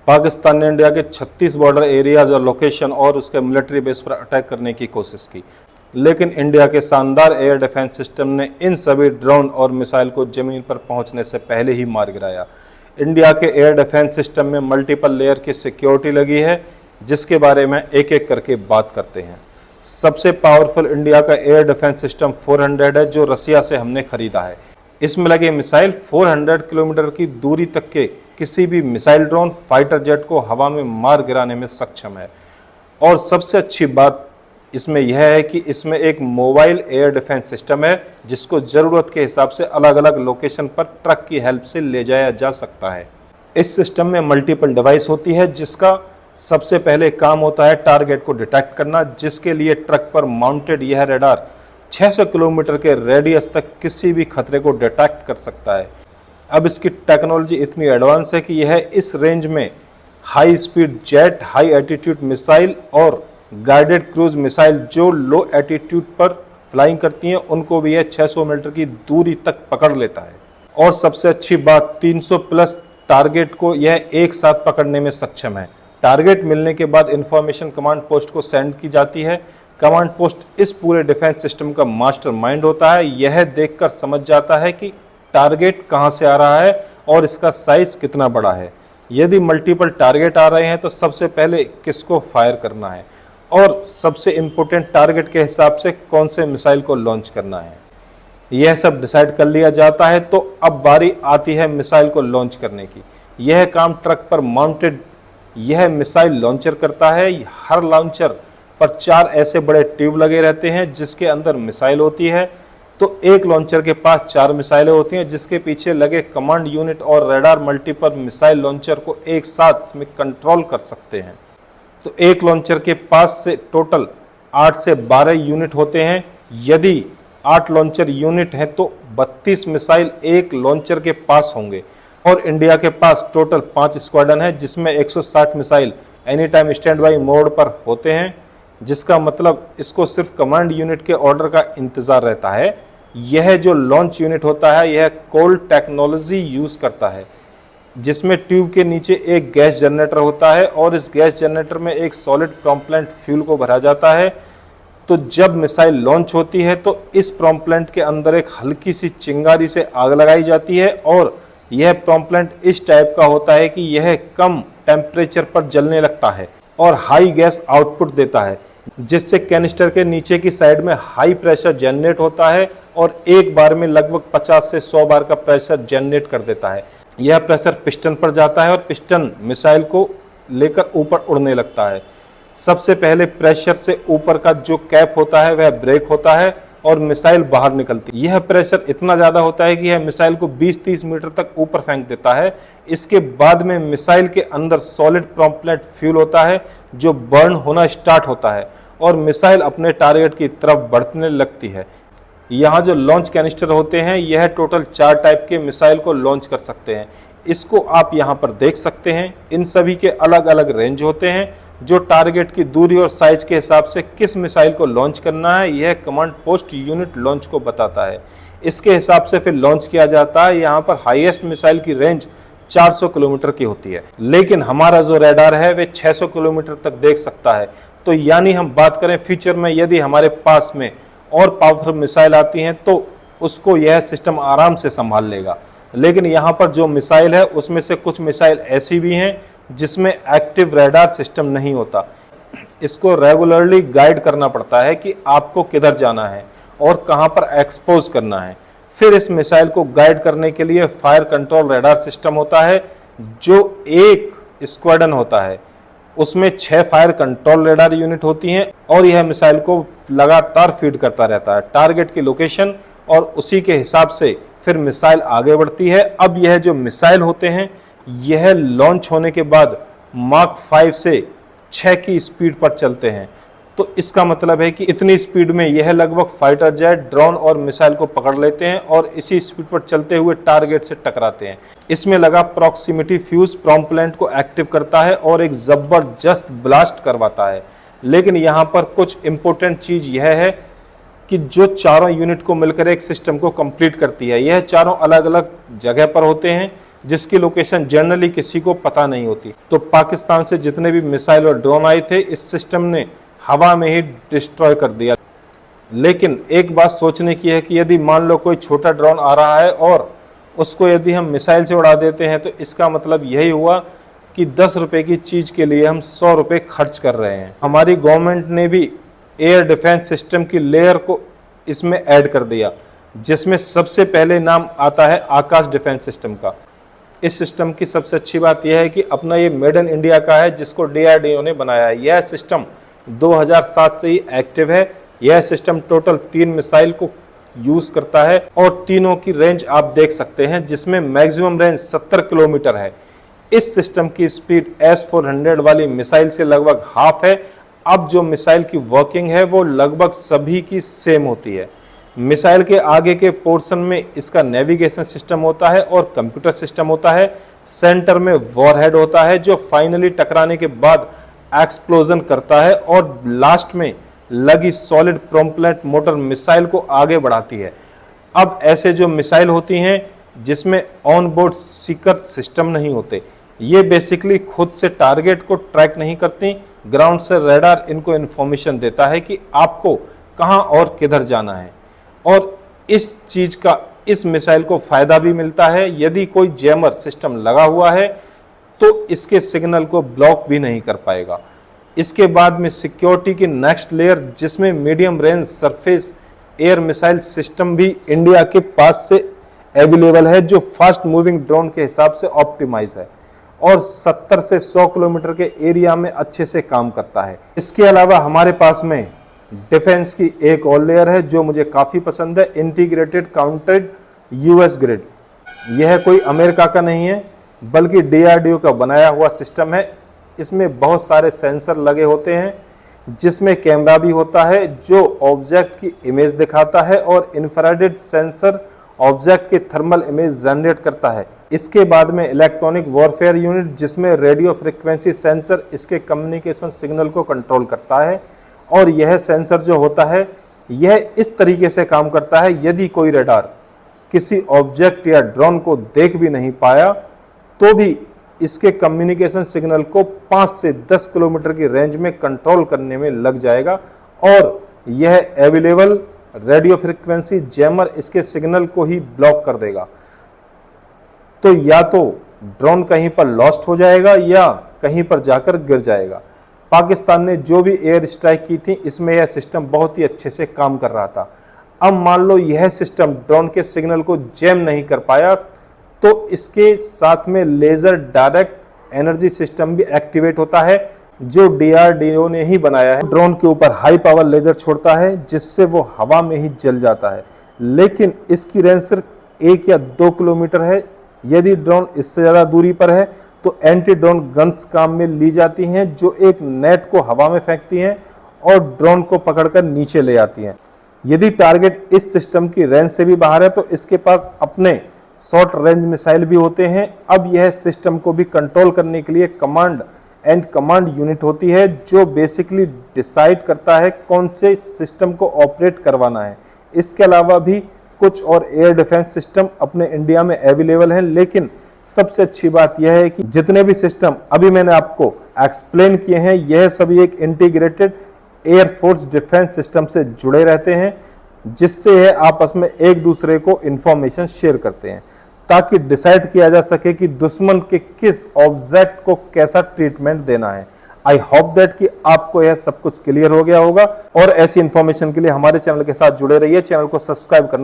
पाकिस्तान ने इंडिया के 36 border areas और लोकेशन और उसके मिलिट्री बेस पर अटैक करने की कोशिश की, लेकिन इंडिया के शानदार एयर डिफेंस सिस्टम ने इन सभी ड्रोन और मिसाइल को जमीन पर पहुंचने से पहले ही मार गिराया। इंडिया के एयर डिफेंस सिस्टम में मल्टीपल लेयर की सिक्योरिटी लगी है, जिसके बारे में एक एक करके बात करते हैं। सबसे पावरफुल इंडिया का एयर डिफेंस सिस्टम 400 है, जो रसिया से हमने खरीदा है। इसमें लगे मिसाइल 400 किलोमीटर की दूरी तक के किसी भी मिसाइल, ड्रोन, फाइटर जेट को हवा में मार गिराने में सक्षम है। और सबसे अच्छी बात इसमें यह है कि इसमें एक मोबाइल एयर डिफेंस सिस्टम है, जिसको ज़रूरत के हिसाब से अलग अलग लोकेशन पर ट्रक की हेल्प से ले जाया जा सकता है। इस सिस्टम में मल्टीपल डिवाइस होती है, जिसका सबसे पहले काम होता है टारगेट को डिटेक्ट करना, जिसके लिए ट्रक पर माउंटेड यह रडार 600 किलोमीटर के रेडियस तक किसी भी खतरे को डिटेक्ट कर सकता है। अब इसकी टेक्नोलॉजी इतनी एडवांस है कि यह इस रेंज में high speed jet, high attitude missile और गाइडेड क्रूज मिसाइल जो लो एटीट्यूड पर फ्लाइंग करती हैं, उनको भी यह 600 मीटर की दूरी तक पकड़ लेता है। और सबसे अच्छी बात, 300 प्लस टारगेट को यह एक साथ पकड़ने में सक्षम है। टारगेट मिलने के बाद इंफॉर्मेशन कमांड पोस्ट को सेंड की जाती है। कमांड पोस्ट इस पूरे डिफेंस सिस्टम का मास्टरमाइंड होता है। यह देखकर समझ जाता है कि टारगेट कहां से आ रहा है और इसका साइज कितना बड़ा है। यदि मल्टीपल टारगेट आ रहे हैं तो सबसे पहले किसको फायर करना है और सबसे इंपॉर्टेंट टारगेट के हिसाब से कौन से मिसाइल को लॉन्च करना है, यह सब डिसाइड कर लिया जाता है। तो अब बारी आती है मिसाइल को लॉन्च करने की। यह काम ट्रक पर माउंटेड यह मिसाइल लॉन्चर करता है। हर लॉन्चर पर 4 ऐसे बड़े ट्यूब लगे रहते हैं, जिसके अंदर मिसाइल होती है। तो एक लॉन्चर के पास 4 मिसाइलें होती हैं, जिसके पीछे लगे कमांड यूनिट और रडार मल्टीपल मिसाइल लॉन्चर को एक साथ में कंट्रोल कर सकते हैं। तो एक लॉन्चर के पास से टोटल 8 से 12 यूनिट होते हैं। यदि 8 लॉन्चर यूनिट हैं तो 32 मिसाइल एक लॉन्चर के पास होंगे। और इंडिया के पास टोटल 5 स्क्वाड्रन है, जिसमें 160 missile any time stand by mode पर होते हैं, जिसका मतलब इसको सिर्फ कमांड यूनिट के ऑर्डर का इंतजार रहता है। यह जो लॉन्च यूनिट होता है, यह कोल्ड टेक्नोलॉजी यूज करता है, जिसमें ट्यूब के नीचे एक गैस जनरेटर होता है और इस गैस जनरेटर में एक सॉलिड प्रॉम्प्लेंट फ्यूल को भरा जाता है। तो जब मिसाइल लॉन्च होती है तो इस प्रॉम्प्लेंट के अंदर एक हल्की सी चिंगारी से आग लगाई जाती है और यह प्रॉम्प्लेंट इस टाइप का होता है कि यह कम टेम्परेचर पर जलने लगता है और हाई गैस आउटपुट देता है, जिससे कैनिस्टर के नीचे की साइड में हाई प्रेशर जनरेट होता है और एक बार में लगभग 50 से 100 बार का प्रेशर जनरेट कर देता है। यह प्रेशर पिस्टन पर जाता है और पिस्टन मिसाइल को लेकर ऊपर उड़ने लगता है। सबसे पहले प्रेशर से ऊपर का जो कैप होता है वह ब्रेक होता है और मिसाइल बाहर निकलती है। यह प्रेशर इतना ज़्यादा होता है कि यह मिसाइल को 20-30 मीटर तक ऊपर फेंक देता है। इसके बाद में मिसाइल के अंदर सॉलिड प्रॉम्प्लेंट फ्यूल होता है, जो बर्न होना स्टार्ट होता है और मिसाइल अपने टारगेट की तरफ बढ़ने लगती है। यहाँ जो लॉन्च कैनिस्टर होते हैं, यह टोटल 4 टाइप के मिसाइल को लॉन्च कर सकते हैं। इसको आप यहाँ पर देख सकते हैं। इन सभी के अलग अलग रेंज होते हैं, जो टारगेट की दूरी और साइज के हिसाब से किस मिसाइल को लॉन्च करना है, यह कमांड पोस्ट यूनिट लॉन्च को बताता है। इसके हिसाब से फिर लॉन्च किया जाता है। यहाँ पर हाईएस्ट मिसाइल की रेंज 400 किलोमीटर की होती है, लेकिन हमारा जो रडार है वह 600 किलोमीटर तक देख सकता है। तो यानी हम बात करें फ्यूचर में, यदि हमारे पास में और पावरफुल मिसाइल आती हैं तो उसको यह सिस्टम आराम से संभाल लेगा। लेकिन यहाँ पर जो मिसाइल है उसमें से कुछ मिसाइल ऐसी भी हैं जिसमें एक्टिव रडार सिस्टम नहीं होता। इसको रेगुलरली गाइड करना पड़ता है कि आपको किधर जाना है और कहाँ पर एक्सपोज करना है। फिर इस मिसाइल को गाइड करने के लिए फायर कंट्रोल रडार सिस्टम होता है, जो एक स्क्वाड्रन होता है। उसमें 6 फायर कंट्रोल रडार यूनिट होती हैं और यह मिसाइल को लगातार फीड करता रहता है टारगेट की लोकेशन, और उसी के हिसाब से फिर मिसाइल आगे बढ़ती है। अब यह जो मिसाइल होते हैं, यह लॉन्च होने के बाद माक 5 से 6 की स्पीड पर चलते हैं। तो इसका मतलब है कि इतनी स्पीड में यह लगभग फाइटर जेट, ड्रोन और मिसाइल को पकड़ लेते हैं और इसी स्पीड पर चलते हुए टारगेट से टकराते हैं। इसमें लगा प्रॉक्सिमिटी फ्यूज प्रॉम्प्लेंट को एक्टिव करता है और एक जबरदस्त ब्लास्ट करवाता है। लेकिन यहाँ पर कुछ इंपॉर्टेंट चीज यह है कि जो चारों यूनिट को मिलकर एक सिस्टम को कंप्लीट करती है, यह चारों अलग अलग जगह पर होते हैं। जिसकी लोकेशन जनरली किसी को पता नहीं होती। तो पाकिस्तान से जितने भी मिसाइल और ड्रोन आए थे, इस सिस्टम ने हवा में ही डिस्ट्रॉय कर दिया। लेकिन एक बात सोचने की है कि यदि मान लो कोई छोटा ड्रोन आ रहा है और उसको यदि हम मिसाइल से उड़ा देते हैं, तो इसका मतलब यही हुआ कि 10 रुपए की चीज के लिए हम 100 रुपए खर्च कर रहे हैं। हमारी गवर्नमेंट ने भी एयर डिफेंस सिस्टम की लेयर को इसमें ऐड कर दिया, जिसमें सबसे पहले नाम आता है आकाश डिफेंस सिस्टम का। इस सिस्टम की सबसे अच्छी बात यह है कि अपना ये मेड इन इंडिया का है, जिसको DRDO ने बनाया है। यह सिस्टम 2007 से ही एक्टिव है। यह सिस्टम टोटल 3 मिसाइल को यूज करता है और तीनों की रेंज आप देख सकते हैं, जिसमें मैक्सिमम रेंज 70 किलोमीटर है। इस सिस्टम की स्पीड S-400 वाली मिसाइल से लगभग हाफ है। अब जो मिसाइल की वर्किंग है वो लगभग सभी की सेम होती है। मिसाइल के आगे के पोर्शन में इसका नेविगेशन सिस्टम होता है और कंप्यूटर सिस्टम होता है। सेंटर में वॉरहेड होता है जो फाइनली टकराने के बाद एक्सप्लोजन करता है और लास्ट में लगी सॉलिड प्रोपेलेंट मोटर मिसाइल को आगे बढ़ाती है। अब ऐसे जो मिसाइल होती हैं जिसमें ऑन बोर्ड सीकर सिस्टम नहीं होते, ये बेसिकली खुद से टारगेट को ट्रैक नहीं करती, ग्राउंड से रेडार इनको इंफॉर्मेशन देता है कि आपको कहां और किधर जाना है। और इस चीज का इस मिसाइल को फायदा भी मिलता है, यदि कोई जैमर सिस्टम लगा हुआ है तो इसके सिग्नल को ब्लॉक भी नहीं कर पाएगा। इसके बाद में सिक्योरिटी की नेक्स्ट लेयर, जिसमें medium range surface air missile system भी इंडिया के पास से अवेलेबल है, जो फास्ट मूविंग ड्रोन के हिसाब से ऑप्टिमाइज है और 70 से 100 किलोमीटर के एरिया में अच्छे से काम करता है। इसके अलावा हमारे पास में डिफेंस की एक और लेयर है जो मुझे काफ़ी पसंद है, इंटीग्रेटेड काउंटर्ड US ग्रिड। यह कोई अमेरिका का नहीं है बल्कि DRDO का बनाया हुआ सिस्टम है। इसमें बहुत सारे सेंसर लगे होते हैं, जिसमें कैमरा भी होता है जो ऑब्जेक्ट की इमेज दिखाता है और इंफ्रारेड सेंसर ऑब्जेक्ट के थर्मल इमेज जनरेट करता है। इसके बाद में इलेक्ट्रॉनिक वॉरफेयर यूनिट, जिसमें रेडियो फ्रिक्वेंसी सेंसर इसके कम्युनिकेशन सिग्नल को कंट्रोल करता है। और यह सेंसर जो होता है यह इस तरीके से काम करता है, यदि कोई रडार किसी ऑब्जेक्ट या ड्रोन को देख भी नहीं पाया तो भी इसके कम्युनिकेशन सिग्नल को 5 से 10 किलोमीटर की रेंज में कंट्रोल करने में लग जाएगा और यह अवेलेबल रेडियो फ्रिक्वेंसी जैमर इसके सिग्नल को ही ब्लॉक कर देगा। तो या तो ड्रोन कहीं पर लॉस्ट हो जाएगा या कहीं पर जाकर गिर जाएगा। पाकिस्तान ने जो भी एयर स्ट्राइक की थी, इसमें यह सिस्टम बहुत ही अच्छे से काम कर रहा था। अब मान लो यह सिस्टम ड्रोन के सिग्नल को जैम नहीं कर पाया, तो इसके साथ में लेजर डायरेक्ट एनर्जी सिस्टम भी एक्टिवेट होता है, जो DRDO ने ही बनाया है। ड्रोन के ऊपर हाई पावर लेजर छोड़ता है, जिससे वो हवा में ही जल जाता है। लेकिन इसकी रेंज सिर्फ 1 या 2 किलोमीटर है। यदि ड्रोन इससे ज़्यादा दूरी पर है तो एंटी ड्रोन गन्स काम में ली जाती हैं, जो एक नेट को हवा में फेंकती हैं और ड्रोन को पकड़कर नीचे ले आती हैं। यदि टारगेट इस सिस्टम की रेंज से भी बाहर है तो इसके पास अपने शॉर्ट रेंज मिसाइल भी होते हैं। अब यह सिस्टम को भी कंट्रोल करने के लिए कमांड एंड कमांड यूनिट होती है, जो बेसिकली डिसाइड करता है कौन से सिस्टम को ऑपरेट करवाना है। इसके अलावा भी कुछ और एयर डिफेंस सिस्टम अपने इंडिया में अवेलेबल हैं, लेकिन सबसे अच्छी बात यह है कि जितने भी सिस्टम अभी मैंने आपको एक्सप्लेन किए हैं, यह सभी एक इंटीग्रेटेड एयरफोर्स डिफेंस सिस्टम से जुड़े रहते हैं, जिससे यह आपस में एक दूसरे को इंफॉर्मेशन शेयर करते हैं, ताकि डिसाइड किया जा सके कि दुश्मन के किस ऑब्जेक्ट को कैसा ट्रीटमेंट देना है। आई होप दैट कि आपको यह सब कुछ क्लियर हो गया होगा और ऐसी इंफॉर्मेशन के लिए हमारे चैनल के साथ जुड़े रहिए। चैनल को सब्सक्राइब करना